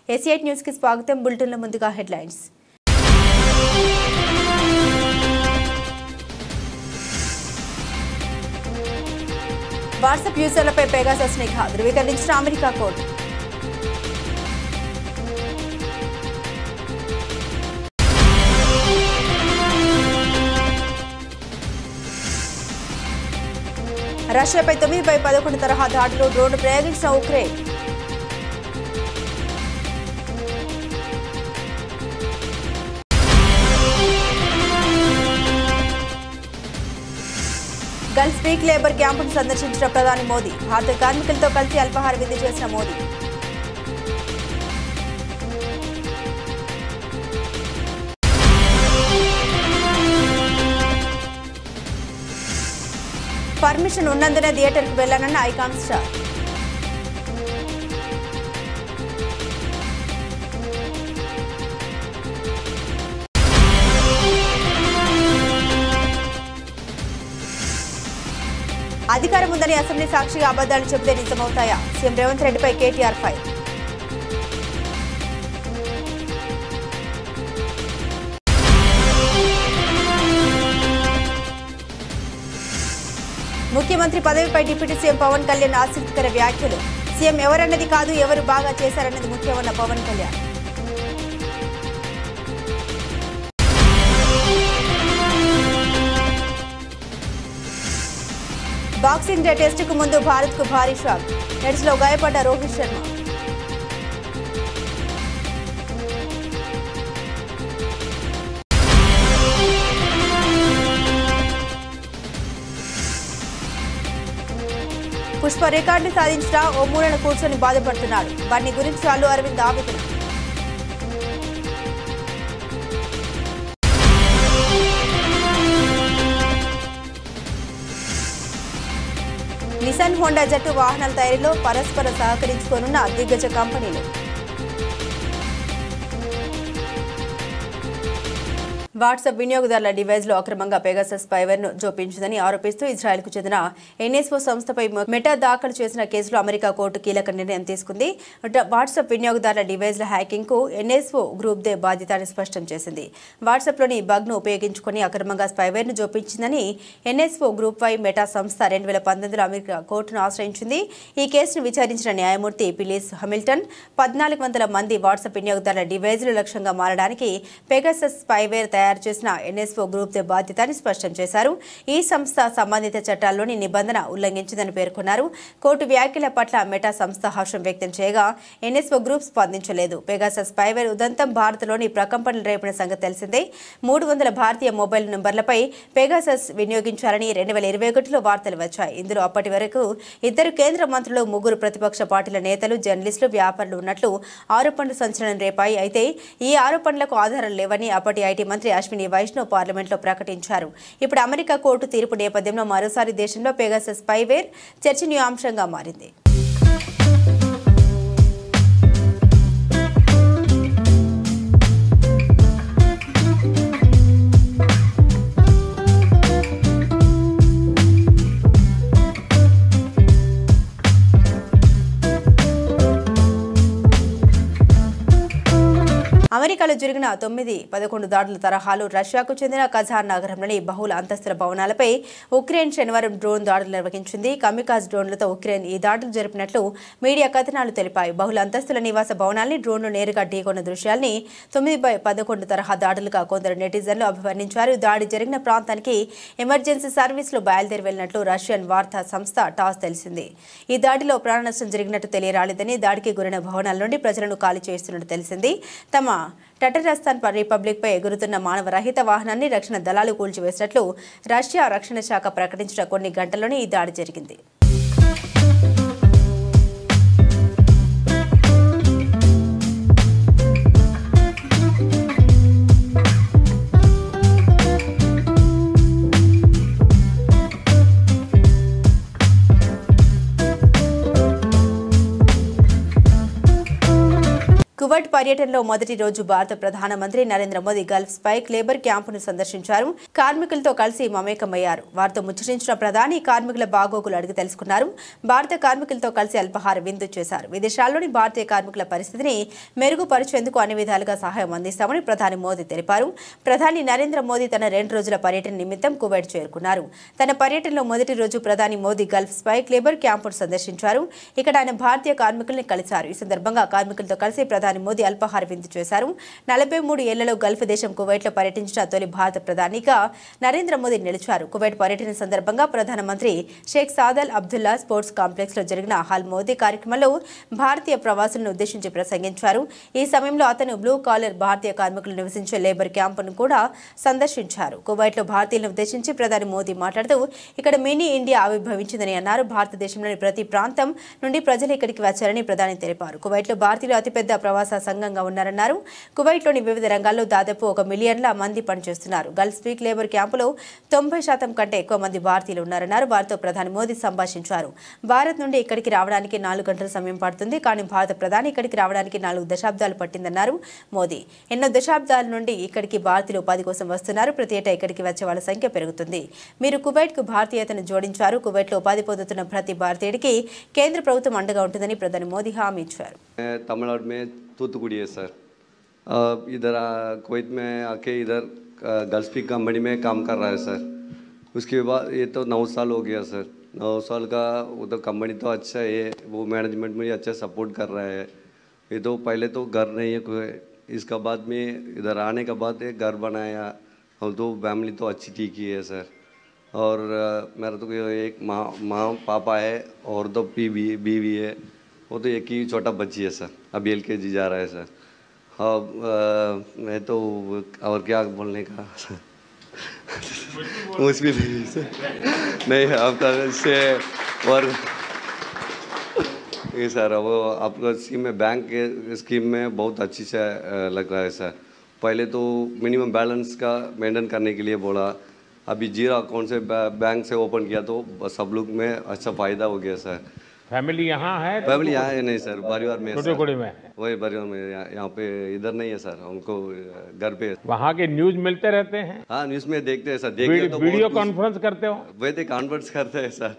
ఏసీ8 news కి స్వాగతం. బులెటిన్ల ముందుగా హెడ్లైన్స్. వాట్సాప్ యూజర్లపై పెగాసస్ నిఘా ధృవీకరించిన అమెరికా కోర్టు. రష్యాపై 9/11 తరహా దాడులు డ్రోన్ ప్రయోగించిన ఉక్రెయిన్. గల్ఫ్ స్ట్రీట్ లేబర్ క్యాంపును సందర్శించిన ప్రధాని మోదీ. భారత కార్మికులతో కలిసి అల్పాహార విందు చేసిన మోదీ. పర్మిషన్ ఉన్నందునే థియేటర్కు వెళ్లానన్న ఐకాన్ స్టార్. అధికారం ఉందని అసెంబ్లీ సాక్షిగా అబద్దాలు చెబితే నిజమవుతాయా? సీఎం రేవంత్ రెడ్డిపై కేటీఆర్ ఫైర్. ముఖ్యమంత్రి పదవిపై డిప్యూటీ సీఎం పవన్ కళ్యాణ్ ఆసక్తికర వ్యాఖ్యలు. సీఎం ఎవరన్నది కాదు, ఎవరు బాగా చేశారన్నది ముఖ్యమన్న పవన్ కళ్యాణ్. బాక్సింగ్ డే టెస్టుకు ముందు భారత్కు భారీ షాక్. నెట్స్లో గాయపడ్డ రోహిత్ శర్మ. పుష్ప రికార్డులు సాధించిన ఓ మూలను కూర్చొని బాధపడుతున్నాడు. బన్నీ గురించి అల్లు అరవింద్ ఆవేదన. నిసాన్ హోండా జట్టు వాహనాల తయారీలో పరస్పర సహకరించుకోనున్న దిగ్గజ కంపెనీలు. వాట్సాప్ వినియోగదారుల డివైజ్లో అక్రమంగా పెగాసస్ స్పైవేర్ను జోపించిందని ఆరోపిస్తూ ఇజ్రాయెల్కు చెందిన ఎన్ఎస్ఓ సంస్థపై మెటా దాఖలు చేసిన కేసులో అమెరికా కోర్టు కీలక నిర్ణయం తీసుకుంది. వాట్సాప్ వినియోగదారుల డివైజ్ల హ్యాకింగ్కు ఎన్ఎస్ఓ గ్రూప్ దే బాధ్యత అని స్పష్టం చేసింది. వాట్సాప్లోని బగ్ను ఉపయోగించుకుని అక్రమంగా స్పైవేర్ను జోపించిందని ఎన్ఎస్ఓ గ్రూప్ వై మెటా సంస్థ 2019లో అమెరికా కోర్టును ఆశ్రయించింది. ఈ కేసును విచారించిన న్యాయమూర్తి పిలిస్ హామిల్టన్ 1400 మంది వాట్సాప్ వినియోగదారుల డివైజ్లు లక్ష్యంగా మారడానికి పెగాసస్ స్పైవేర్ తయారు చేసిన ఎన్ఎస్ఓ గ్రూప్ దే బాధ్యత అని స్పష్టం చేశారు. ఈ సంస్థ సంబంధిత చట్టాల్లోని నిబంధన ఉల్లంఘించిందని పేర్కొన్నారు. కోర్టు వ్యాఖ్యల పట్ల మెటా సంస్థ హర్షం వ్యక్తం చేయగా ఎన్ఎస్ఓ గ్రూప్ స్పందించలేదు. పెగాసస్ స్పైవేర్ ఉదంతం భారత్లోని ప్రకంపనలు రేపిన సంగతి తెలిసిందే. 300 భారతీయ మొబైల్ నంబర్లపై పెగాసస్ వినియోగించారని 2021లో వార్తలు వచ్చాయి. ఇందులో అప్పటి వరకు 2 కేంద్ర మంత్రులు, 3 ప్రతిపక్ష పార్టీల నేతలు, జర్నలిస్టులు, వ్యాపారులు ఉన్నట్లు ఆరోపణలు సంచలనం రేపాయి. అయితే ఈ ఆరోపణలకు ఆధారాలు లేవని అప్పటి ఐటీ మంత్రి అశ్విని వైష్ణవ్ పార్లమెంట్లో ప్రకటించారు. ఇప్పుడు అమెరికా కోర్టు తీర్పు నేపథ్యంలో మరోసారి దేశంలో పెగాసస్ స్పైవేర్ చర్చనీయాంశంగా మారింది. అమెరికాలో జరిగిన 9/11 దాడుల తరహాలో రష్యాకు చెందిన కజాన్ నగరంలోని బహుళ అంతస్తుల భవనాలపై ఉక్రెయిన్ శనివారం డ్రోన్ దాడులు నిర్వహించింది. కమికాజ్ డ్రోన్లతో ఉక్రెయిన్ ఈ దాడులు జరిపినట్లు మీడియా కథనాలు తెలిపాయి. బహుళ అంతస్తుల నివాస భవనాల్ని డ్రోన్లు నేరుగా ఢీకొన్న దృశ్యాల్ని 9/11 తరహా దాడులుగా కొందరు నెటిజన్లు అభివర్ణించారు. దాడి జరిగిన ప్రాంతానికి ఎమర్జెన్సీ సర్వీసులు బయలుదేరి వెళ్లినట్లు రష్యన్ వార్తా సంస్థ టాస్ తెలిసింది. ఈ దాడిలో ప్రాణనష్టం జరిగినట్టు తెలియరాలేదని, దాడికి గురైన భవనాల నుండి ప్రజలను ఖాళీ చేస్తున్నట్టు తెలిసింది. తమ టటరస్తాన్ రిపబ్లిక్పై ఎగురుతున్న మానవరహిత వాహనాన్ని రక్షణ దళాలు కూల్చివేసినట్లు రష్యా రక్షణ శాఖ ప్రకటించిన కొన్ని గంటల్లోనే ఈ దాడి జరిగింది. కువైట్ పర్యటనలో మొదటి రోజు భారత ప్రధానమంత్రి Narendra Modi Gulf spike labour క్యాంపును సందర్శించారు. కార్మికులతో కలిసి మమేకమయ్యారు. వారితో ముచ్చటించిన ప్రధాని కార్మికుల బాగోగులు అడిగి తెలుసుకున్నారు. భారత కార్మికులతో కలిసి అల్పాహార విందు చేశారు. విదేశాల్లోని భారతీయ కార్మికుల పరిస్థితిని మెరుగుపరిచేందుకు అన్ని విధాలుగా సహాయం అందిస్తామని ప్రధాని మోదీ తెలిపారు. ప్రధాని నరేంద్ర మోదీ తన 2 రోజుల పర్యటన నిమిత్తం కువైట్ చేరుకున్నారు. తన పర్యటనలో మొదటి రోజు ప్రధాని మోదీ గల్ఫ్ స్పైక్ లేబర్ క్యాంపును సందర్శించారు. ఇక్కడ ఆయన భారతీయ కార్మికుల్ని కలిశారు. ఈ సందర్భంగా కార్మికులతో కలిసి ప్రధాని మోదీ అల్పాహార విందు చేశారు. 43 ఏళ్లలో గల్ఫ్ దేశం కువైట్లో పర్యటించిన తొలి భారత ప్రధానిగా నరేంద్ర మోదీ నిలిచారు. కువైట్ పర్యటన సందర్భంగా ప్రధానమంత్రి షేక్ సాదల్ అబ్దుల్లా స్పోర్ట్స్ కాంప్లెక్స్ లో జరిగిన హాల్ మోదీ కార్యక్రమంలో భారతీయ ప్రవాసులను ఉద్దేశించి ప్రసంగించారు. ఈ సమయంలో అతను బ్లూ కాలర్ భారతీయ కార్మికులు నివసించే లేబర్ క్యాంపును కూడా సందర్శించారు. కువైట్లో భారతీయులను ఉద్దేశించి ప్రధాని మోదీ మాట్లాడుతూ ఇక్కడ మినీ ఇండియా ఆవిర్భవించిందని అన్నారు. భారతదేశంలోని ప్రతి ప్రాంతం నుండి ప్రజలు ఇక్కడికి వచ్చారని ప్రధాని తెలిపారు. కువైట్లో భారతీయులు అతిపెద్ద ప్రవాస సంఘంగా ఉన్నారన్నారు. కువైట్లోని వివిధ రంగాల్లో దాదాపు 1 మిలియన్ల మంది పనిచేస్తున్నారు. గల్ఫ్ స్పీక్ లేబర్ క్యాంపులో 90% కంటే ఎక్కువ మంది భారతీయులు ఉన్నారన్నారు. వారితో ప్రధాని మోదీ సంభాషించారు. భారత్ నుండి ఇక్కడికి రావడానికి 4 గంటల సమయం పడుతుంది. కానీ భారత ప్రధాని ఇక్కడికి రావడానికి 4 దశాబ్దాలు పట్టిందన్నారు మోదీ. ఎన్నో దశాబ్దాల నుండి ఇక్కడికి భారతీయులు ఉపాధి కోసం వస్తున్నారు. ప్రతి ఏటా ఇక్కడికి వచ్చే వాళ్ళ సంఖ్య పెరుగుతుంది. మీరు కువైట్కు భారతీయతను జోడించారు. కువైట్లో ఉపాధి పొందుతున్న ప్రతి భారతీయుడికి కేంద్ర ప్రభుత్వం అండగా ఉంటుందని ప్రధాని మోదీ హామీ ఇచ్చారు. तमिलनाडु में तूतुकुड़ी है सर. इधर कुवैत में आके इधर गल्फ स्पीक कंपनी में काम कर रहा है सर. उसके बाद ये तो 9 साल हो गया सर. 9 साल का उधर कंपनी तो अच्छा है, वो मैनेजमेंट में अच्छा सपोर्ट कर रहा है. ये तो पहले तो घर नहीं है कोई, इसका बाद में इधर आने के बाद घर बनाया और तो फैमिली तो अच्छी ठीक ही है सर. और मेरा तो एक माँ पापा है और तो बीवी है. वो तो एक ही छोटा बच्ची है सर, अभी LKG जा रहा है सर. हाँ मैं तो और क्या बोलने का मुश्किल नहीं है आपका से. और ये सर वो आपका स्कीम में बैंक के स्कीम में बहुत अच्छी से लग रहा है सर. पहले तो मिनिमम बैलेंस का मेंटेन करने के लिए बोला, अभी जीरो अकाउंट से बैंक से ओपन किया तो सब लोग में अच्छा फ़ायदा हो गया सर. फैमिली यहाँ है? फैमिली यहाँ है नहीं सर, परिवार में टुकड़ी में वही परिवार में. यहाँ पे इधर नहीं है सर, हमको घर पे. वहाँ के न्यूज मिलते रहते हैं? हाँ न्यूज़ में देखते हैं सर. वीडियो कॉन्फ्रेंस करते हो? वही कॉन्फ्रेंस करते हैं सर.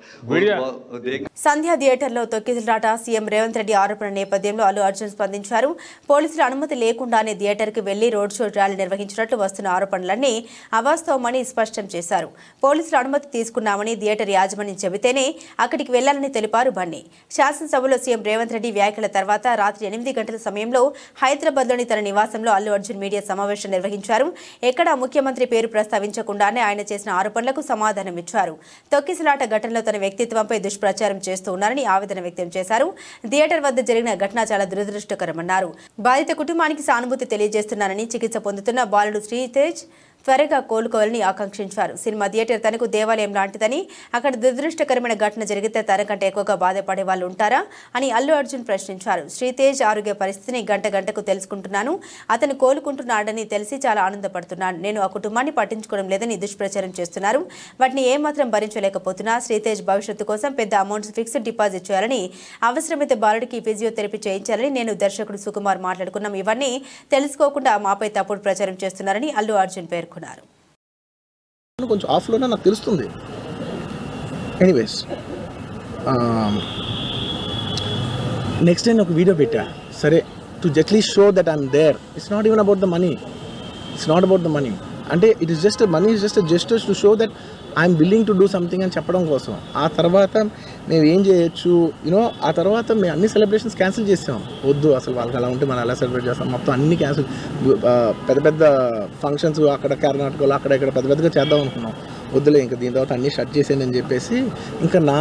సంధ్య థియేటర్లో తొక్కిసలాట సీఎం రేవంత్ రెడ్డి ఆరోపణ నేపథ్యంలో అల్లు అర్జున్ స్పందించారు. పోలీసుల అనుమతి లేకుండానే థియేటర్కి వెళ్లి రోడ్ షో ర్యాలీ నిర్వహించినట్లు వస్తున్న ఆరోపణలన్నీ అవాస్తవమని స్పష్టం చేశారు. పోలీసుల అనుమతి తీసుకున్నామని థియేటర్ యాజమాన్యం చెబితేనే అక్కడికి వెళ్లాలని తెలిపారు బన్నీ. శాసనసభలో సీఎం రేవంత్ రెడ్డి వ్యాఖ్యల తర్వాత రాత్రి 8 గంటల సమయంలో హైదరాబాద్లోని తన నివాసంలో అల్లు అర్జున్ మీడియా సమావేశం నిర్వహించారు. ఎక్కడా ముఖ్యమంత్రి పేరు ప్రస్తావించకుండానే ఆయన చేసిన ఆరోపణలకు సమాధానమిచ్చారు. తొక్కిసలాట ఘటనలో తన వ్యక్తిత్వంపై దుష్ప్రచారం చేస్తూ ఉన్నారని ఆవేదన వ్యక్తం చేశారు. థియేటర్ వద్ద జరిగిన ఘటన చాలా దురదృష్టకరమన్నారు. బాధిత కుటుంబానికి సానుభూతి తెలియజేస్తున్నారని చికిత్స పొందుతున్న బాలుడు శ్రీతేజ్ త్వరగా కోలుకోవాలని ఆకాంక్షించారు. సినిమా థియేటర్ తనకు దేవాలయం లాంటిదని, అక్కడ దురదృష్టకరమైన ఘటన జరిగితే తనకంటే ఎక్కువగా బాధపడే వాళ్ళు ఉంటారా అని అల్లు అర్జున్ ప్రశ్నించారు. శ్రీతేజ్ ఆరోగ్య పరిస్థితిని గంటకు తెలుసుకుంటున్నాను. అతను కోలుకుంటున్నాడని తెలిసి చాలా ఆనందపడుతున్నాను. నేను ఆ కుటుంబాన్ని పట్టించుకోవడం లేదని దుష్ప్రచారం చేస్తున్నారు. వాటిని ఏమాత్రం భరించలేకపోతున్నా. శ్రీతేజ్ భవిష్యత్తు కోసం పెద్ద అమౌంట్ ఫిక్స్డ్ డిపాజిట్ చేయాలని, అవసరమైతే బాలుడికి ఫిజియోథెరపీ చేయించాలని నేను దర్శకుడు సుకుమార్ మాట్లాడుకున్నాం. ఇవన్నీ తెలుసుకోకుండా మాపై తప్పుడు ప్రచారం చేస్తున్నారని అల్లు అర్జున్ పేర్కొన్నారు. కొంచెం ఆఫ్లోనే నాకు తెలుస్తుంది. ఎనీవేస్ నెక్స్ట్ నేను ఒక వీడియో పెట్టా, సరే to justly show that I'm there. It's not even about the money, it's not about the money. అంటే it is just money is just gestures to show that I'm willing to do something అని చెప్పడం కోసం. ఆ తర్వాత మేము ఏం చేయొచ్చు you know, ఆ తర్వాత మేము అన్ని సెలబ్రేషన్స్ క్యాన్సిల్ చేసాం. వద్దు అసలు వాళ్ళకి అలా ఉంటే మనం ఎలా సెలబ్రేట్ చేస్తాం, మొత్తం అన్ని క్యాన్సిల్. పెద్ద పెద్ద ఫంక్షన్స్ అక్కడ కర్ణాటకలో అక్కడ ఇక్కడ పెద్ద పెద్దగా చేద్దాం అనుకున్నాం. వద్దులే ఇంకా దీని తర్వాత అన్నీ షట్ చేసానని చెప్పేసి ఇంకా నా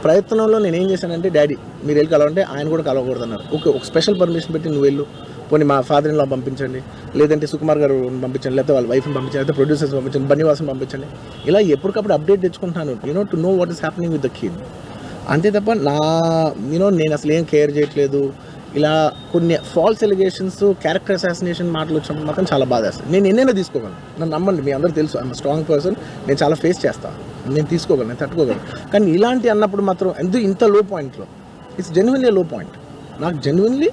ప్రయత్నంలో నేను ఏం చేశానంటే, డాడీ మీరు వెళ్ళి కలవంటే ఆయన కూడా కలవకూడదు అన్నారు. ఓకే ఒక స్పెషల్ పర్మిషన్ పెట్టి నువ్వు వెళ్ళు, పోనీ మా ఫాదర్ ఇన్ లా పంపించండి, లేదంటే సుకుమార్ గారు పంపించండి, లేకపోతే వాళ్ళ వైఫ్ని పంపించండి, లేకపోతే ప్రొడ్యూసర్స్ పంపించండి, బన్నీవాసన్ పంపించండి. ఇలా ఎప్పటికప్పుడు అప్డేట్ తెచ్చుకుంటున్నాను you know to know what is happening with the kid. అంతే తప్ప నేను అసలు ఏం కేర్ చేయట్లేదు. ఇలా కొన్ని ఫాల్స్ ఎలిగేషన్స్, క్యారెక్టర్ అసాసినేషన్ మాటలు వచ్చినప్పుడు మాత్రం చాలా బాధ వేస్తుంది. నేను ఎన్నైనా తీసుకోగలను, నన్ను నమ్మండి, మీ అందరూ తెలుసు ఐఎమ్ స్ట్రాంగ్ పర్సన్. నేను చాలా ఫేస్ చేస్తాను, నేను తీసుకోగలను, నేను తట్టుకోగలను. కానీ ఇలాంటి అన్నప్పుడు మాత్రం ఇంత లో పాయింట్లో ఇట్స్ జెన్యున్లీ లో పాయింట్. నాకు జెన్యున్లీ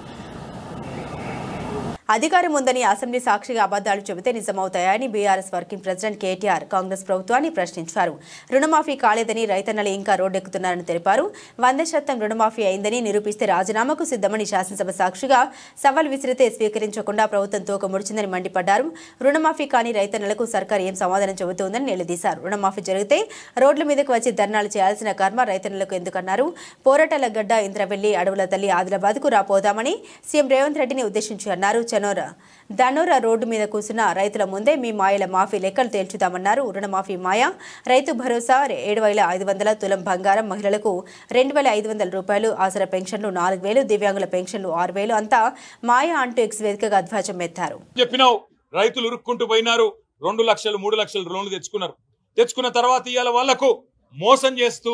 అధికారం ఉందని అసెంబ్లీ సాక్షిగా అబద్దాలు చెబితే నిజమవుతాయని BRS working president KTR Congress ప్రభుత్వాన్ని ప్రశ్నించారు. రుణమాఫీ కాలేదని రైతన్నలు ఇంకా రోడ్డెక్కుతున్నారని తెలిపారు. 100% రుణమాఫీ అయిందని నిరూపిస్తే రాజీనామాకు సిద్ధమని శాసనసభ సాక్షిగా సవాల్ విసిరితే స్వీకరించకుండా ప్రభుత్వం తోక ముడిచిందని మండిపడ్డారు. రుణమాఫీ కాని రైతన్నలకు సర్కారు ఏం సమాధానం చెబుతోందని నిలదీశారు. రుణమాఫీ జరిగితే రోడ్ల మీదకు వచ్చి ధర్నాలు చేయాల్సిన కర్మ రైతన్నలకు ఎందుకన్నారు. పోరాటాల గడ్డ ఇంద్రవెల్లి అడవుల తల్లి ఆదిలాబాద్కు రాపోదామని సీఎం రేవంత్ రెడ్డిని ఉద్దేశించి అన్నారు. ధనోర రోడ్డు మీద కూర్చున్న రైతుల ముందే మీ మాయల మాఫీ లెక్కలు తేల్చుదామన్నారు. రుణమాఫీ మాయ, రైతు భరోసా 7,500 తులం బంగారం, మహిళలకు 2,500 రూపాయలు, ఆసరా పెన్షన్లు 4,000, దివ్యాంగుల పెన్షన్లు 6,000 అంతా మాయ అంటూ ఎక్స్ వేదికగా ధ్వజం ఎత్తారు. చెప్పినావు రైతులు ఉరుక్కుంటూ పోయినారు. 2 లక్షలు 3 లక్షలు లోన్లు తెచ్చుకున్నారు. తెచ్చుకున్న తర్వాత ఇవాళ వాళ్లకు మోసం చేస్తూ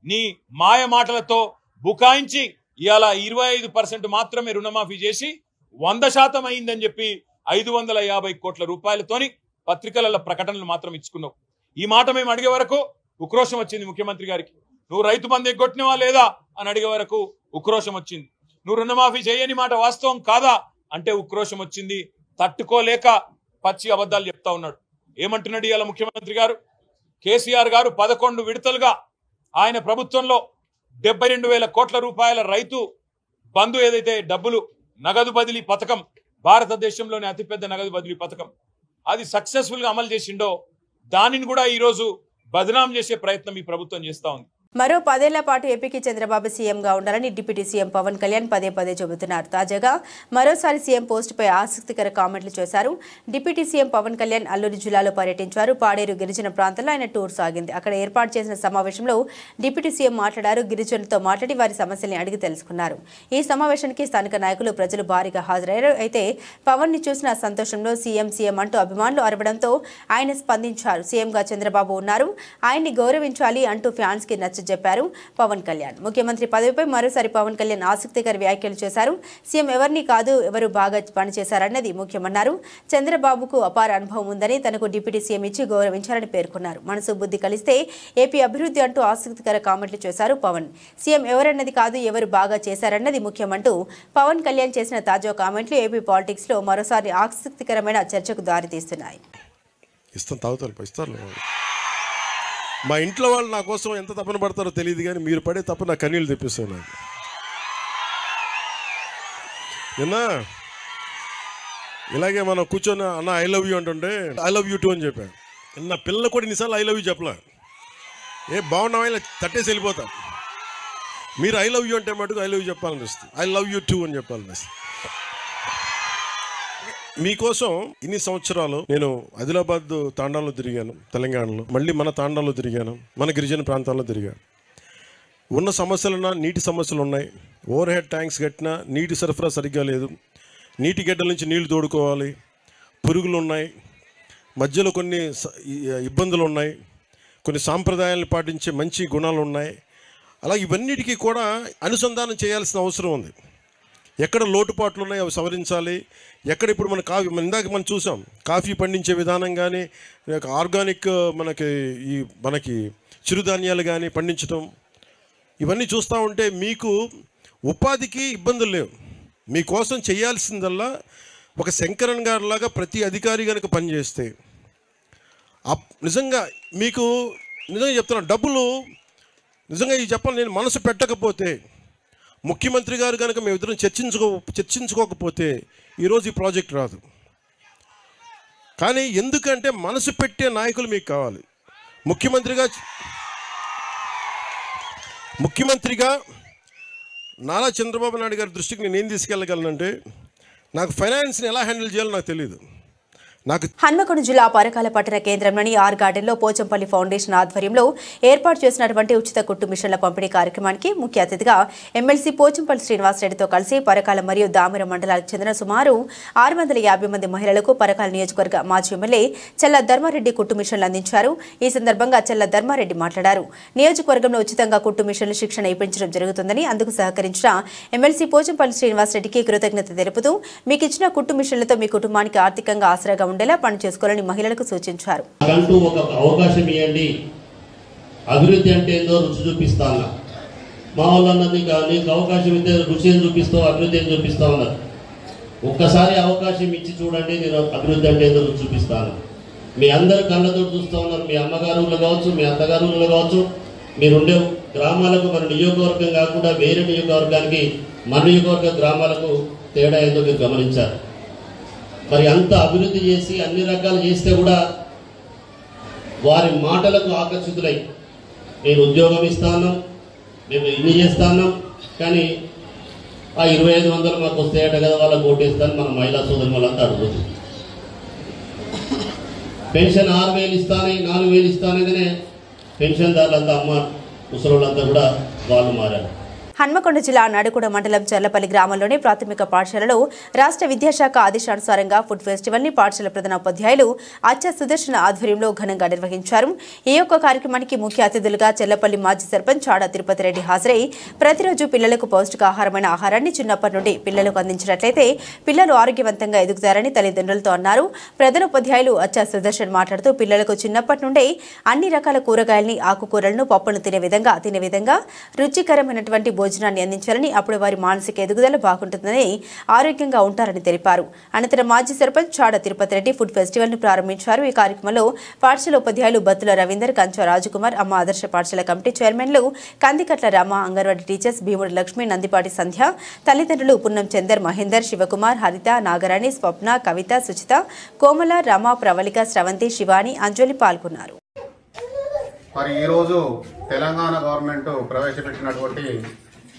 నీ మాయ మాటలతో బుకాయించి ఇవాళ 25% మాత్రమే రుణమాఫీ చేసి 100% అయిందని చెప్పి 550 కోట్ల రూపాయలతోని పత్రికలలో ప్రకటనలు మాత్రం ఇచ్చుకున్నావు. ఈ మాట మేము అడిగే వరకు ఉక్రోషం వచ్చింది ముఖ్యమంత్రి గారికి. నువ్వు రైతు బంధు ఎగ్గొట్టినవా లేదా అని అడిగే వరకు ఉక్రోషం వచ్చింది. నువ్వు రుణమాఫీ చేయని మాట వాస్తవం కాదా అంటే ఉక్రోషం వచ్చింది. తట్టుకోలేక పచ్చి అబద్ధాలు చెప్తా ఉన్నాడు. ఏమంటున్నాడు ఇవాళ ముఖ్యమంత్రి గారు? కేసీఆర్ గారు 11 విడతలుగా ఆయన ప్రభుత్వంలో 72,000 కోట్ల రూపాయల రైతు బంధు ఏదైతే డబ్బులు నగదు బదిలీ పథకం, భారతదేశంలోని అతిపెద్ద నగదు బదిలీ పథకం, అది సక్సెస్ఫుల్ గా అమలు చేసిండో దానిని కూడా ఈరోజు బదనాం చేసే ప్రయత్నం ఈ ప్రభుత్వం చేస్తా ఉంది. మరో 10 ఏళ్ల పాటు ఏపీకి చంద్రబాబు సీఎంగా ఉండాలని డిప్యూటీ సీఎం పవన్ కళ్యాణ్ పదే చెబుతున్నారు. తాజాగా మరోసారి సీఎం పోస్టుపై ఆసక్తికర కామెంట్లు చేశారు. డిప్యూటీ సీఎం పవన్ కళ్యాణ్ అల్లూరు జిల్లాలో పర్యటించారు. పాడేరు గిరిజన ప్రాంతంలో ఆయన టూర్ సాగింది. అక్కడ ఏర్పాటు చేసిన సమావేశంలో డిప్యూటీ సీఎం మాట్లాడారు. గిరిజనులతో మాట్లాడి వారి సమస్యల్ని అడిగి తెలుసుకున్నారు. ఈ సమావేశానికి స్థానిక నాయకులు, ప్రజలు భారీగా హాజరయ్యారు. అయితే పవన్ ని చూసిన సంతోషంలో సీఎం అంటూ అభిమానులు అరవడంతో ఆయన స్పందించారు. సీఎంగా చంద్రబాబు ఉన్నారు, ఆయన్ని గౌరవించాలి అంటూ ఫ్యాన్స్ కి చెప్పారు పవన్ కళ్యాణ్. ముఖ్యమంత్రి పదవిపై మరోసారి పవన్ కళ్యాణ్ ఆసక్తికర వ్యాఖ్యలు చేశారు. సీఎం ఎవరిని కాదు, ఎవరు బాగా పనిచేశారన్నది ముఖ్యమన్నారు. చంద్రబాబుకు అపార అనుభవం ఉందని, తనకు డిప్యూటీ సీఎం ఇచ్చి గౌరవించారని పేర్కొన్నారు. మనసు బుద్ధి కలిస్తే ఏపీ అభివృద్ధి అంటూ ఆసక్తికర కామెంట్లు చేశారు పవన్. సీఎం ఎవరన్నది కాదు, ఎవరు బాగా చేశారన్నది ముఖ్యమంటూ పవన్ కళ్యాణ్ చేసిన తాజా కామెంట్లు ఏపీ పాలిటిక్స్ లో మరోసారి ఆసక్తికరమైన చర్చకు దారితీస్తున్నాయి. మా ఇంట్లో వాళ్ళు నా కోసం ఎంత తపన పడతారో తెలియదు, కానీ మీరు పడే తప్ప నా కన్నీళ్ళు తెప్పిస్తాను. నాకు నిన్న ఇలాగే మనం కూర్చొని అన్న ఐ లవ్ యూ అంటుంటే ఐ లవ్ యూ టూ అని చెప్పాను. నా పిల్లలు కూడా ఇన్నిసార్లు ఐ లవ్ యూ చెప్పలే. బాగున్నావా ఇలా తట్టేసి వెళ్ళిపోతా. మీరు ఐ లవ్ యూ అంటే మటుకు ఐ లవ్ యూ చెప్పాలనిపిస్తుంది. ఐ లవ్ యూ టూ అని చెప్పాలనిపిస్తుంది. మీకోసం ఇన్ని సంవత్సరాలు నేను ఆదిలాబాద్ తాండాలో తిరిగాను, తెలంగాణలో, మళ్ళీ మన తాండాలో తిరిగాను, మన గిరిజన ప్రాంతాల్లో తిరిగాను. ఉన్న సమస్యలున్నా నీటి సమస్యలు ఉన్నాయి. ఓవర్ హెడ్ ట్యాంక్స్ కట్టినా నీటి సరఫరా సరిగ్గా లేదు. నీటి గడ్డల నుంచి నీళ్లు తోడుకోవాలి. పురుగులు ఉన్నాయి, మధ్యలో కొన్ని ఇబ్బందులు ఉన్నాయి, కొన్ని సాంప్రదాయాలను పాటించే మంచి గుణాలు ఉన్నాయి. అలా ఇవన్నిటికీ కూడా అనుసంధానం చేయాల్సిన అవసరం ఉంది. ఎక్కడ లోటుపాట్లు ఉన్నాయి అవి సవరించాలి. ఎక్కడ ఇప్పుడు మన ఇందాక మనం చూసాం కాఫీ పండించే విధానం కానీ, ఆర్గానిక్ మనకి చిరుధాన్యాలు కానీ పండించడం, ఇవన్నీ చూస్తూ ఉంటే మీకు ఉపాధికి ఇబ్బందులు లేవు. మీకోసం చేయాల్సిందల్లా ఒక శంకరన్ గారిలాగా ప్రతి అధికారి కనుక పనిచేస్తే నిజంగా మీకు నిజంగా చెప్తున్నాను, డబ్బులు నిజంగా ఇది చెప్పాలి, నేను మనసు పెట్టకపోతే, ముఖ్యమంత్రి గారు కనుక మేమిద్దరం చర్చించుకోకపోతే ఈరోజు ఈ ప్రాజెక్ట్ రాదు. కానీ ఎందుకంటే మనసు పెట్టే నాయకులు మీకు కావాలి. ముఖ్యమంత్రిగా నారా చంద్రబాబు నాయుడు గారి దృష్టికి నేను ఏం తీసుకెళ్ళగలనంటే, నాకు ఫైనాన్స్ని ఎలా హ్యాండిల్ చేయాలో నాకు తెలియదు. హన్మకొండ జిల్లా పరకాల పట్టణ కేంద్రంలోని ఆర్ గార్డెన్లో పోచంపల్లి ఫౌండేషన్ ఆధ్వర్యంలో ఏర్పాటు చేసినటువంటి ఉచిత కుట్టు మిషన్ల పంపిణీ కార్యక్రమానికి ముఖ్య అతిథిగా ఎమ్మెల్సీ పోచంపల్లి శ్రీనివాసరెడ్డితో కలిసి పరకాల మరియు దామిర మండలాలకు చెందిన సుమారు 650 మంది మహిళలకు పరకాల నియోజకవర్గ మాజీ ఎమ్మెల్యే చెల్ల ధర్మారెడ్డి కుట్టు మిషన్లు అందించారు. ఈ సందర్భంగా చెల్ల ధర్మారెడ్డి మాట్లాడారు. నియోజకవర్గంలో ఉచితంగా కుట్టు మిషన్లు శిక్షణ ఇప్పించడం జరుగుతుందని, అందుకు సహకరించిన ఎమ్మెల్సీ పోచంపల్లి శ్రీనివాసరెడ్డికి కృతజ్ఞత తెలుపుతూ మీకు ఇచ్చిన కుట్టు మిషన్లతో మీ కుటుంబానికి ఆర్థికంగా ఆసరాగా ఉండేలా పని చేసుకోవాలని మహిళలకు సూచించారు. ఒక అవకాశం ఇవ్వండి, అభివృద్ధి అంటే ఏందో రుచి చూపిస్తాను. మా వాళ్ళన్నది నీకు అవకాశం ఇస్తే రుచి ఏం చూపిస్తావు, అభివృద్ధి ఏం చూపిస్తావు అన్నారు. ఒక్కసారి అవకాశం ఇచ్చి చూడండి, నేను అభివృద్ధి అంటే ఏదో చూపిస్తాను. మీ అందరు కళ్ళతో చూస్తూ ఉన్నారు. మీ అమ్మగారులు కావచ్చు, మీ అత్తగారులు కావచ్చు, మీరుండే గ్రామాలకు మన నియోజకవర్గం కాకుండా వేరే నియోజకవర్గానికి మన నియోజకవర్గ గ్రామాలకు తేడా ఏదో మీరు గమనించారు. మరి అంత అభివృద్ధి చేసి అన్ని రకాలు చేస్తే కూడా వారి మాటలకు ఆకర్షితులై నేను ఉద్యోగం ఇస్తాను, మేము ఇన్ని చేస్తాను, కానీ ఆ 2500 మాకు వస్తాయట కదా, వాళ్ళకి ఓటేస్తాను మన మహిళా సోదరు వాళ్ళంతా అడుగుతుంది. పెన్షన్ 6000 ఇస్తానే 4000 ఇస్తానగానే పెన్షన్దారులంతా అమ్మ ముసలోళ్ళంతా కూడా వాళ్ళు మారారు. హన్మకొండ జిల్లా నడుకుడ మండలం చర్లపల్లి గ్రామంలోని ప్రాథమిక పాఠశాలలో రాష్ట్ర విద్యాశాఖ ఆదేశానుసారంగా ఫుడ్ ఫెస్టివల్ ని పాఠశాల ప్రధానోపాధ్యాయులు అచ్చ సుదర్శన ఆధ్వర్యంలో ఘనంగా నిర్వహించారు. ఈ యొక్క కార్యక్రమానికి ముఖ్య అతిథులుగా చర్లపల్లి మాజీ సర్పంచ్ చాడా తిరుపతి రెడ్డి హాజరై ప్రతిరోజు పిల్లలకు పౌష్టికాహారమైన ఆహారాన్ని చిన్నప్పటి నుండి పిల్లలకు అందించినట్లయితే పిల్లలు ఆరోగ్యవంతంగా ఎదుగుతారని తల్లిదండ్రులతో అన్నారు. ప్రధానోపాధ్యాయులు అచ్చ సుదర్శన్ మాట్లాడుతూ పిల్లలకు చిన్నప్పటి నుండే అన్ని రకాల కూరగాయల్ని, ఆకుకూరలను, పప్పులను తినే విధంగా రుచికరమైనటువంటి భోజనాన్ని అందించాలని, అప్పుడు వారి మానసిక ఎదుగుదల బాగుంటుందని, ఆరోగ్యంగా ఉంటారని తెలిపారు. అనంతరం మాజీ సర్పంచ్ చాడా తిరుపతి రెడ్డి ఫుడ్ ఫెస్టివల్ ను ప్రారంభించారు. ఈ కార్యక్రమంలో పాఠశాల ఉపాధ్యాయులు బత్తుల రవీందర్, కంచ రాజకుమార్, అమ్మ ఆదర్శ పాఠశాల కమిటీ చైర్మన్లు కందికట్ల రామ, అంగన్వాడీ టీచర్స్ భీముడి లక్ష్మి, నందిపాటి సంధ్య, తల్లిదండ్రులు పున్నం చందర్, మహేందర్, శివకుమార్, హరిత, నాగరాణి, స్వప్న, కవిత, సుచిత, కోమల, రమ, ప్రవళిక, స్రవంతి, శివాని, అంజలి పాల్గొన్నారు. మరి ఈరోజు తెలంగాణ గవర్నమెంట్ ప్రవేశపెట్టినటువంటి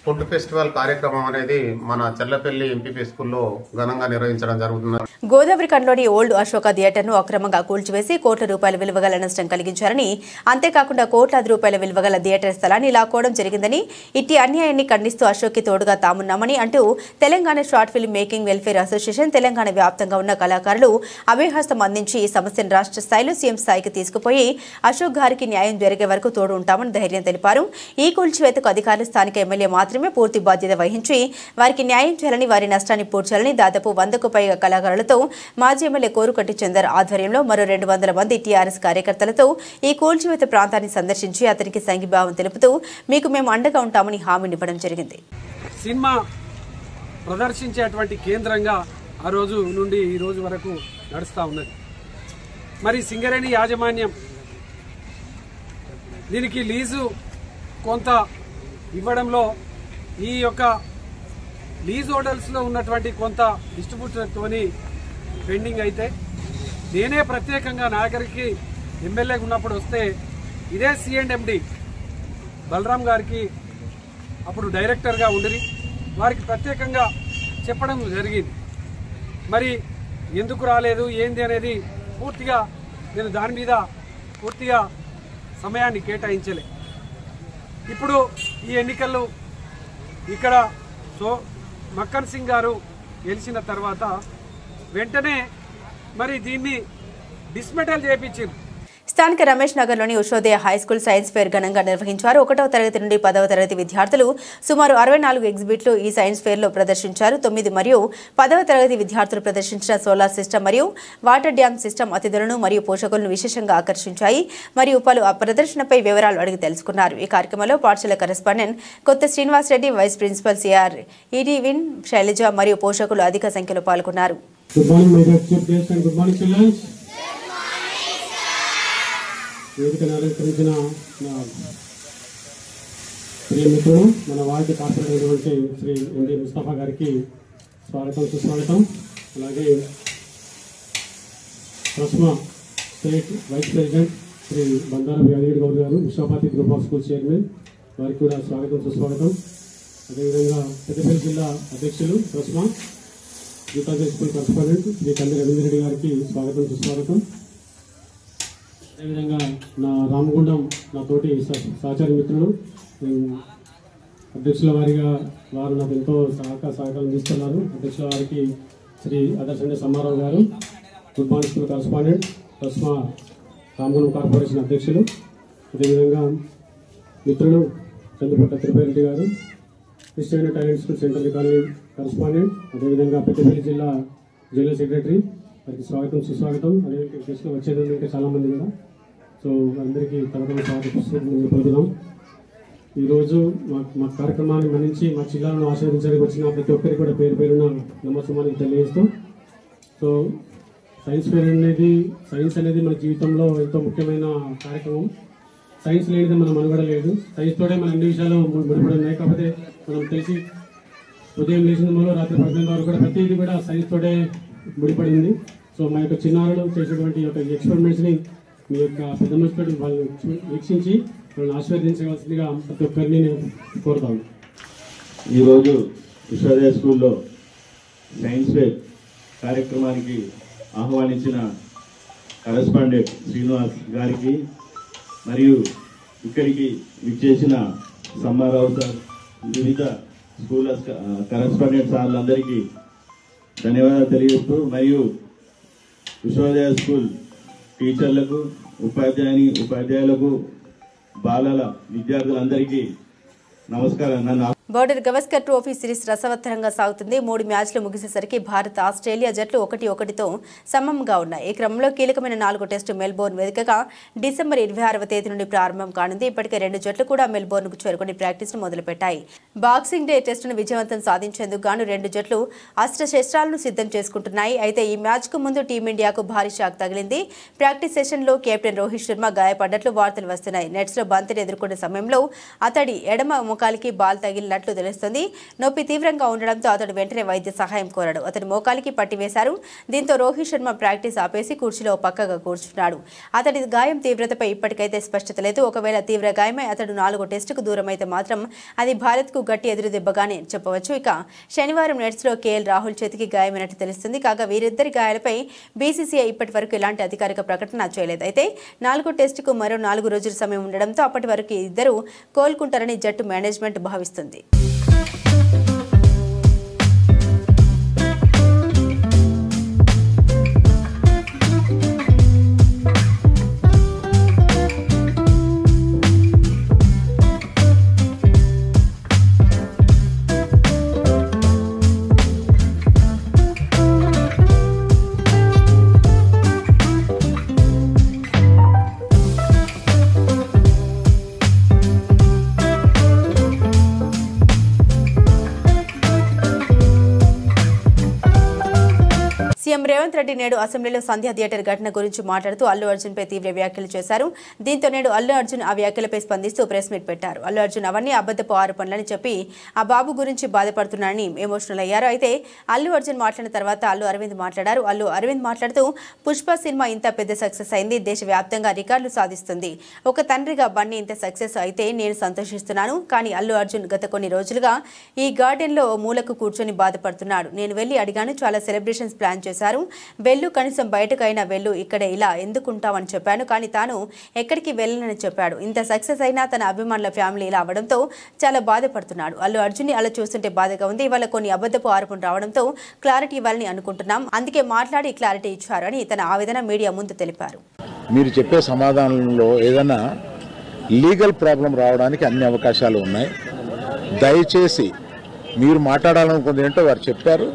ఫుడ్ ఫెస్టివల్ కార్యక్రమం అనేది మన చర్లపల్లి ఎంపీపీ స్కూల్లో ఘనంగా నిర్వహించడం జరుగుతుంది. గోదావరిఖండ్లోని ఓల్డ్ అశోక థియేటర్ను అక్రమంగా కూల్చివేసి కోట్ల రూపాయల విలువగల నష్టం కలిగించారని, అంతేకాకుండా కోట్లాది రూపాయల విలువగల థియేటర్ స్థలాన్ని లాక్కోవడం జరిగిందని, ఇట్టి అన్యాయాన్ని ఖండిస్తూ అశోక్కి తోడుగా తామున్నామని అంటూ Telangana short film making welfare association Telangana వ్యాప్తంగా ఉన్న కళాకారులు అభయహస్తం అందించి ఈ సమస్యను రాష్ట్ర స్థాయిలో సీఎం స్థాయికి తీసుకుపోయి అశోక్ గారికి న్యాయం జరిగే వరకు తోడు ఉంటామని ధైర్యం తెలిపారు. ఈ కూల్చివేతకు అధికారులు స్థానిక ఎమ్మెల్యే మాత్రమే పూర్తి బాధ్యత వహించి వారికి న్యాయం చేయాలని, వారి నష్టాన్ని పూడ్చాలని దాదాపు 100కు పైగా కళాకారులతో మాజీ ఎమ్మెల్యే కోరుకట్టి చందర్ ఆధ్వర్యంలో మరో 200 మంది టీఆర్ఎస్ కార్యకర్తలతో ఈ కూల్చివేత ప్రాంతాన్ని సందర్శించి అతనికి సంఘీభావం తెలుపుతూ మీకు మేము అండగా ఉంటామని హామీనివ్వడం జరిగింది. సినిమా ప్రదర్శించేటువంటి కేంద్రంగా ఆ రోజు నుండి ఈ రోజు వరకు నడుస్తూ ఉన్నది. మరి సింగరేణి యాజమాన్యం దీనికి లీజు కొంత ఇవ్వడంలో ఈ యొక్క లీజ్ హోటల్స్లో ఉన్నటువంటి కొంత డిస్ట్రిబ్యూటర్తోని పెండింగ్ అయితే, నేనే ప్రత్యేకంగా నాగరికి ఎమ్మెల్యేగా ఉన్నప్పుడు వస్తే ఇదే C&MD బలరాం గారికి అప్పుడు డైరెక్టర్గా ఉండి వారికి ప్రత్యేకంగా చెప్పడం జరిగింది. మరి ఎందుకు రాలేదు ఏంది అనేది పూర్తిగా నేను దాని మీద పూర్తిగా సమయాన్ని కేటాయించలే. ఇప్పుడు ఈ ఎన్నికల్లో ఇక్కడ మక్కన్ సింగ్ గారు గెలిచిన తర్వాత వెంటనే మరి దీన్ని డిస్మెటల్ చేయించారు. స్థానిక రమేష్ నగర్లోని ఉషోదయ హైస్కూల్ సైన్స్ ఫేర్ ఘనంగా నిర్వహించారు. 1వ తరగతి నుండి 10వ తరగతి విద్యార్థులు సుమారు 64 ఎగ్జిబిట్లు ఈ సైన్స్ ఫేర్లో ప్రదర్శించారు. 9 మరియు 10వ తరగతి విద్యార్థులు ప్రదర్శించిన సోలార్ సిస్టమ్ మరియు వాటర్ డ్యామ్ సిస్టమ్ అతిథులను మరియు పోషకులను విశేషంగా ఆకర్షించాయి. మరియు పలు ప్రదర్శనపై వివరాలు అడిగి తెలుసుకున్నారు. ఈ కార్యక్రమంలో పాఠశాల correspondent Kotha Srinivasa Reddy, vice principal C R Edwin Shailaja మరియు పోషకులు అధిక సంఖ్యలో పాల్గొన్నారు. వేదికను అలంకరించిన ప్రియ మిత్రుడు మన వార్డు కార్పొరేటర్ అయినటువంటి శ్రీ ఎండి ముస్తఫా గారికి స్వాగతం, సుస్వాగతం. అలాగే ప్రస్మా స్టేట్ వైస్ ప్రెసిడెంట్ శ్రీ బండారం యాదగిరి గౌడ్ గారు, విశ్వపాతి గ్రూప్ ఆఫ్ స్కూల్ చైర్మన్, వారికి కూడా స్వాగతం, సుస్వాగతం. అదేవిధంగా పెద్దపల్లి జిల్లా అధ్యక్షులు ప్రస్మా గీతాంజలి స్కూల్ కరెస్పాండెంట్ శ్రీ కంది రవీంద్ర రెడ్డి గారికి స్వాగతం, సుస్వాగతం. అదేవిధంగా నా రామగుండం నా తోటి సహచారి మిత్రులు అధ్యక్షుల వారిగా వారు నాకు ఎంతో సహకారం అందిస్తున్నారు. అధ్యక్షుల వారికి శ్రీ ఆదర్శండి సమ్మారావు గారు, గుడ్ మార్నింగ్ స్కూల్ కరెస్పాండెంట్, ప్రస్మా రామగుండం కార్పొరేషన్ అధ్యక్షులు. అదేవిధంగా మిత్రులు చంద్రపట్ల తిరుపతి గారు, Christian talent school central colony correspondent, అదేవిధంగా పెద్దపల్లి జిల్లా జనరల్ సెక్రటరీ, వారికి స్వాగతం, సుస్వాగతం. అదేవిధంగా గెస్టులు వచ్చేది చాలామంది కూడా, సో అందరికీ తరగతి స్వాగతం పలుకుదాం. ఈరోజు మా కార్యక్రమాన్ని మన్నించి మా జిల్లాను ఆశీర్వదించడానికి వచ్చిన ప్రతి ఒక్కరికి కూడా పేరు పేరున నమస్కారాన్ని తెలియజేస్తూ, సో సైన్స్ అనేది మన జీవితంలో ఎంతో ముఖ్యమైన కార్యక్రమం. సైన్స్ లేనిది మన మనుగడ లేదు. సైన్స్తోనే మన అన్ని విషయాలు ముడిపడి ఉన్నాయి. కాకపోతే మనం తెలిసి ఉదయం లేచిన మూల రాత్రి పడుతున్న వరకు కూడా ప్రతిదీ కూడా సైన్స్తోనే ముడిపడింది. సో మా యొక్క చిన్నారులు చేసేటువంటి యొక్క ఎక్స్పెరిమెంట్స్ని మీ యొక్క పెద్ద మనసుతో వాళ్ళు వీక్షించి వాళ్ళని ఆశీర్వదించవలసిందిగా ప్రతి ఒక్కరిని నేను కోరుతాను. ఈరోజు విశ్వోదయ స్కూల్లో సైన్స్ ఫేర్ కార్యక్రమానికి ఆహ్వానించిన కరెస్పాండెంట్ శ్రీనివాస్ గారికి మరియు ఇక్కడికి విచ్చేసిన సమ్మారావు సార్, వివిధ స్కూల్ కరెస్పాండెంట్ సార్లందరికీ ధన్యవాదాలు తెలియజేస్తూ, మరియు విశ్వోదయ స్కూల్ టీచర్లకు, ఉపాధ్యాయులకు, బాలల విద్యార్థులందరికీ నమస్కారం. బోర్డర్ గవస్కర్ ట్రోఫీ సిరీస్ రసవత్తరంగా సాగుతుంది. 3 మ్యాచ్లు ముగిసేసరికి భారత్, ఆస్ట్రేలియా జట్లు 1-1తో సమంగా ఉన్నాయి. ఈ క్రమంలో కీలకమైన 4వ టెస్టు మెల్బోర్న్ వేదికగా డిసెంబర్ 26వ తేదీ నుండి ప్రారంభం కానుంది. ఇప్పటికే 2 జట్లు కూడా మెల్బోర్న్కు చేరుకుని ప్రాక్టీస్ను మొదలుపెట్టాయి. బాక్సింగ్ డే టెస్టును విజయవంతం సాధించేందుకు గాను 2 జట్లు అస్త్రశస్త్రాలను సిద్ధం చేసుకుంటున్నాయి. అయితే ఈ మ్యాచ్కు ముందు టీమిండియాకు భారీ షాక్ తగిలింది. ప్రాక్టీస్ సెషన్లో కెప్టెన్ రోహిత్ శర్మ గాయపడ్డట్లు వార్తలు వస్తున్నాయి. నెట్స్లో బంతిని ఎదుర్కొనే సమయంలో అతడి ఎడమ మోకాలికి బాల్ తగిలినట్లు తెలుస్తుంది. నొప్పి తీవ్రంగా ఉండడంతో అతడు వెంటనే వైద్య సహాయం కోరాడు. అతని మోకాలికి పట్టి వేశారు. దీంతో రోహిత్ శర్మ ప్రాక్టీస్ ఆపేసి కుర్చీలో పక్కగా కూర్చున్నాడు. అతడి గాయం తీవ్రతపై ఇప్పటికైతే స్పష్టత లేదు. ఒకవేళ తీవ్ర గాయమై అతడు 4వ టెస్టుకు దూరమైతే మాత్రం అది భారత్కు గట్టి ఎదురు దెబ్బగానే చెప్పవచ్చు. ఇక శనివారం నెట్స్లో కేఎల్ రాహుల్ చేతికి గాయమైనట్టు తెలుస్తుంది. కాగా వీరిద్దరి గాయాలపై బీసీసీఐ ఇప్పటి వరకు ఎలాంటి అధికారిక ప్రకటన చేయలేదు. అయితే 4వ టెస్టుకు మరో 4 రోజుల సమయం ఉండడంతో అప్పటి వరకు ఇద్దరు కోలుకుంటారని జట్టు మేనేజ్మెంట్ భావిస్తుంది. సీఎం రేవంత్ రెడ్డి నేడు అసెంబ్లీలో సంధ్యా థియేటర్ ఘటన గురించి మాట్లాడుతూ అల్లు అర్జున్ పై తీవ్ర వ్యాఖ్యలు చేశారు. దీంతో నేడు అల్లు అర్జున్ ఆ వ్యాఖ్యలపై స్పందిస్తూ ప్రెస్ మీట్ పెట్టారు. అల్లు అర్జున్ అవన్నీ అబద్ధపు ఆరోపణలని చెప్పి ఆ బాబు గురించి బాధపడుతున్నారని ఎమోషనల్ అయ్యారు. అయితే అల్లు అర్జున్ మాట్లాడిన తర్వాత అల్లు అరవింద్ మాట్లాడారు. అల్లు అరవింద్ మాట్లాడుతూ పుష్ప సినిమా ఇంత పెద్ద సక్సెస్ అయింది, దేశవ్యాప్తంగా రికార్డులు సాధిస్తుంది. ఒక తండ్రిగా బన్నీ ఇంత సక్సెస్ అయితే నేను సంతోషిస్తున్నాను. కానీ అల్లు అర్జున్ గత కొన్ని రోజులుగా ఈ గార్డెన్లో మూలకు కూర్చొని బాధపడుతున్నాడు. నేను వెళ్ళి అడిగాను, చాలా సెలబ్రేషన్స్ ప్లాన్ చేశారు. వెళ్ళు, కనీసం బయటకైనా వెళ్ళు, ఇక్కడ ఇలా ఎందుకుంటావని చెప్పాను. కానీ తాను ఎక్కడికి వెళ్ళనని చెప్పాడు. ఇంత సక్సెస్ అయినా తన అభిమానుల ఫ్యామిలీ ఇలా అవడంతో చాలా బాధపడుతున్నాడు. అల్లు అర్జున్ని అలా చూస్తుంటే బాధగా ఉంది. ఇవాళ కొన్ని అబద్ధపు ఆరోపణలు రావడంతో క్లారిటీ ఇవ్వాలని అనుకుంటున్నాం. అందుకే మాట్లాడి క్లారిటీ ఇచ్చారు అని తన ఆవేదన మీడియా ముందు తెలిపారు. మీరు చెప్పే సమాధానంలో ఏదైనా లీగల్ ప్రాబ్లం రావడానికి అన్ని అవకాశాలు ఉన్నాయి. దయచేసి మీరు మాట్లాడాలనుకుంది ఏంటో వారు చెప్పారు,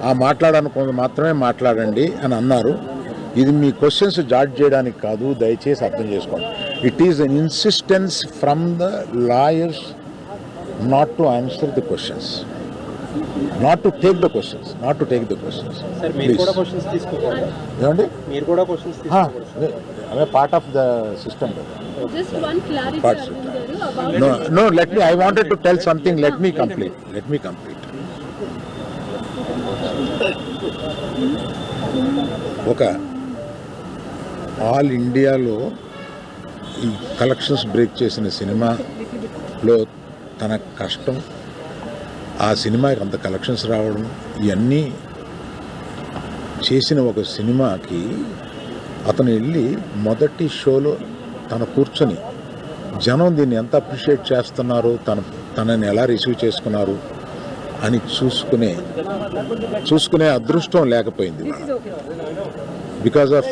ఆ మాట్లాడాలనుకుంది మాత్రమే మాట్లాడండి అని అన్నారు. ఇది మీ క్వశ్చన్స్ జాడ్జ్ చేయడానికి కాదు, దయచేసి అర్థం చేసుకోండి. It is an insistence from the lawyers not to answer the questions, not to take the questions, not to take the questions. ఏమండి, అదే part of the system. No, let me, I wanted to tell something. Let me complete. ఒక all ఇండియాలో ఈ collections break చేసిన సినిమాలో తన కష్టం, ఆ సినిమాకి అంత కలెక్షన్స్ రావడం, ఇవన్నీ చేసిన ఒక సినిమాకి అతను వెళ్ళి మొదటి షోలో తను కూర్చొని జనం దీన్ని ఎంత అప్రిషియేట్ చేస్తున్నారు, తనని ఎలా రిసీవ్ చేసుకున్నారు అని చూసుకునే అదృష్టం లేకపోయింది. Because of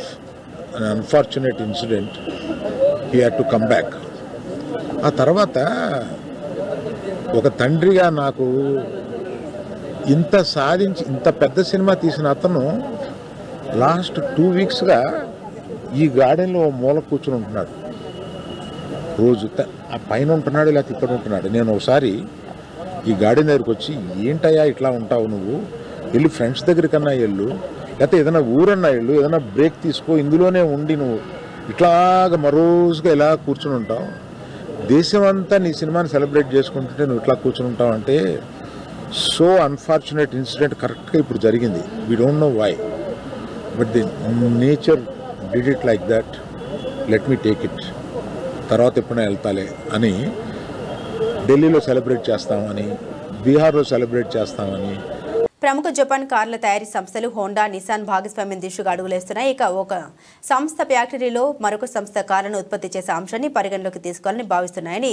an unfortunate incident he had to come back. ఆ తర్వాత ఒక తండ్రిగా నాకు ఇంత సాధించి ఇంత పెద్ద సినిమా తీసిన అతను లాస్ట్ 2 వీక్స్గా ఈ గార్డెన్లో మూల కూర్చుని ఉంటున్నాడు. రోజు ఆ పైన ఉంటున్నాడు లేకపోతే ఇక్కడ ఉంటున్నాడు. నేను ఒకసారి ఈ గార్డెన్ దగ్గరికి వచ్చి, ఏంటయ్యా ఇట్లా ఉంటావు నువ్వు, వెళ్ళి ఫ్రెండ్స్ దగ్గరికన్నా వెళ్ళు, లేకపోతే ఏదైనా ఊరన్నా వెళ్ళు, ఏదైనా బ్రేక్ తీసుకో, ఇందులోనే ఉండి నువ్వు ఇట్లాగా మరోజుగా ఇలా కూర్చుని ఉంటావు, దేశం అంతా నీ సినిమాని సెలబ్రేట్ చేసుకుంటుంటే నువ్వు ఇట్లా కూర్చుని ఉంటావు అంటే సో అన్ఫార్చునేట్ ఇన్సిడెంట్ కరెక్ట్గా ఇప్పుడు జరిగింది. We don't know why, but the nature did it like that, let me take it, తర్వాత ఎప్పుడైనా వెళ్తాలే అని ఢిల్లీలో సెలబ్రేట్ చేస్తామని, బీహార్లో సెలబ్రేట్ చేస్తామని. ప్రముఖ జపాన్ కార్ల తయారీ సంస్థలు హోండా, నిసాన్ భాగస్వామ్యం దిశగా అడుగులేస్తున్నాయి. ఇక ఒక సంస్థ ఫ్యాక్టరీలో మరొక సంస్థ కార్లను ఉత్పత్తి చేసే అంశాన్ని పరిగణలోకి తీసుకోవాలని భావిస్తున్నాయని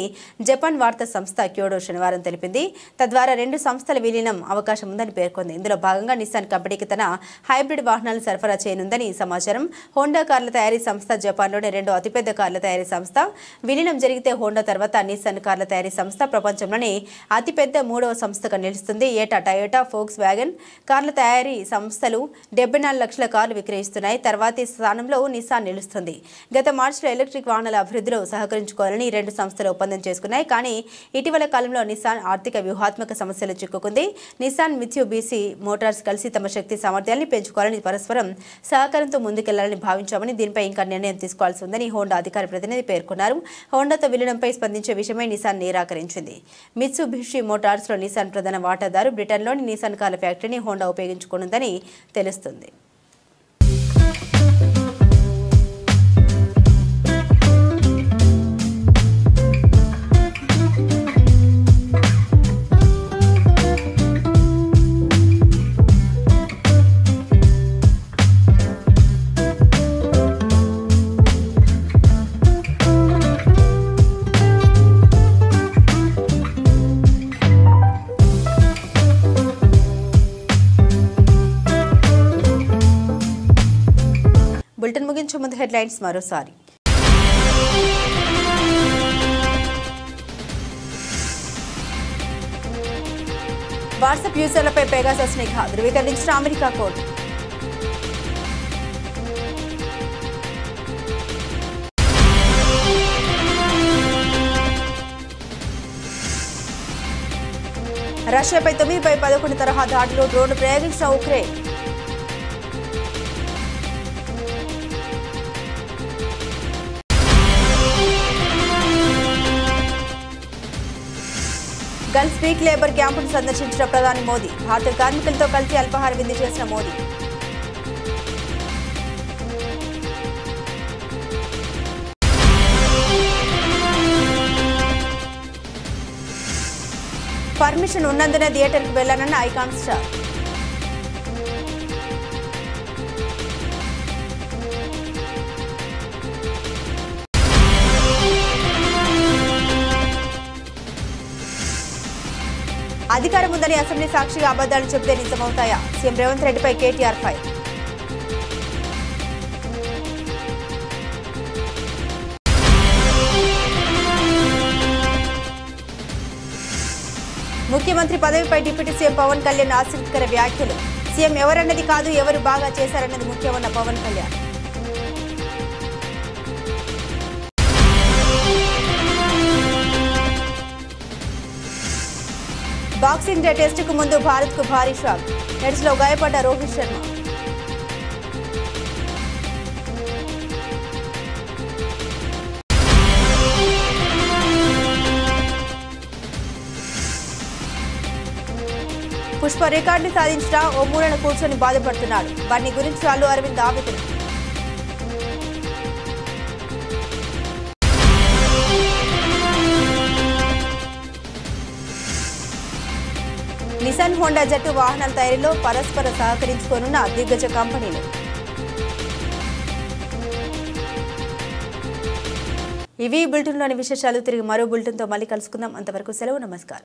జపాన్ వార్తా సంస్థ క్యోడో శనివారం తెలిపింది. తద్వారా 2 సంస్థల విలీనం అవకాశం ఉందని పేర్కొంది. ఇందులో భాగంగా నిసాన్ కంపెనీకి తన హైబ్రిడ్ వాహనాలను సరఫరా చేయనుందని సమాచారం. హోండా కార్ల తయారీ సంస్థ జపాన్లోని 2వ అతిపెద్ద కార్ల తయారీ సంస్థ. విలీనం జరిగితే హోండా తర్వాత నిసాన్ కార్ల తయారీ సంస్థ ప్రపంచంలోని అతిపెద్ద 3వ సంస్థగా నిలుస్తుంది. ఏటా టయోటా, ఫోక్స్ వ్యాగన్ కార్ల తయారీ సంస్థలు 74 లక్షల కార్లు విక్రయిస్తున్నాయి. తర్వాతి స్థానంలో నిసాన్ నిలుస్తుంది. గత మార్చిలో ఎలక్ట్రిక్ వాహనాల అభివృద్ధిలో సహకరించుకోవాలని 2 సంస్థలు ఒప్పందం చేసుకున్నాయి. కానీ ఇటీవల కాలంలో నిసాన్ ఆర్థిక వ్యూహాత్మక సమస్యలు చిక్కుకుంది. నిసాన్, మిత్సుబిషి మోటార్స్ కలిసి తమ శక్తి సామర్థ్యాన్ని పెంచుకోవాలని, పరస్పరం సహకారంతో ముందుకెళ్లాలని భావించామని, దీనిపై ఇంకా నిర్ణయం తీసుకోవాల్సి ఉందని హోండా అధికార ప్రతినిధి పేర్కొన్నారు. హోండాతో విలీనంపై స్పందించే విషయమై నిసాన్ నిరాకరించింది. మిత్సుబిషి మోటార్స్లో నిసాన్ ప్రధాన వాటాదారు. బ్రిటన్లోని నిసాన్ కార్ల ఫ్యాక్టరీని హోండా ఉపయోగించుకోనుందని తెలుస్తుంది. బులెటిన్ ముగించే ముందు హెడ్లైన్స్ మరోసారి. వాట్సాప్ యూజర్లపై పెగాసస్ నిఘా ధృవీకరించిన అమెరికా కోర్టు. రష్యాపై 9/11 తరహా దాడిలో డ్రోన్ ప్రయోగించిన ఉక్రెయిన్. గల్ఫ్ స్పీక్ లేబర్ క్యాంపును సందర్శించిన ప్రధాని మోదీ. భారత కార్మికులతో కలిసి అల్పాహార విందు చేసిన మోదీ. పర్మిషన్ ఉన్నందునే థియేటర్కు వెళ్లానన్న ఐకాన్ స్టార్. అధికారం ఉందని అసెంబ్లీ సాక్షిగా అబద్దాలు చెబితే నిజమవుతాయా? సీఎం రేవంత్ రెడ్డిపై కేటీఆర్ ఫైర్. ముఖ్యమంత్రి పదవిపై డిప్యూటీ సీఎం పవన్ కళ్యాణ్ ఆసక్తికర వ్యాఖ్యలు. సీఎం ఎవరన్నది కాదు, ఎవరు బాగా చేశారన్నది ముఖ్యమన్న పవన్ కళ్యాణ్. బాక్సింగ్ డే టెస్టుకు ముందు భారత్కు భారీ షాక్. నెట్స్లో గాయపడ్డ రోహిత్ శర్మ. పుష్ప రికార్డుని సాధించిన ఓ మూలన కూర్చొని బాధపడుతున్నాడు. బన్నీ గురించి అల్లు అరవింద్ ఆవేదన. నిసాన్ హోండా జట్టు వాహనాల తయారీలో పరస్పర సహకరించుకోనున్న దిగ్గజ కంపెనీలు. ఇవి బులెటిన్లోని విశేషాలు. తిరిగి మరో బులెటిన్తో మళ్ళీ కలుసుకుందాం. అంతవరకు సెలవు. నమస్కారం.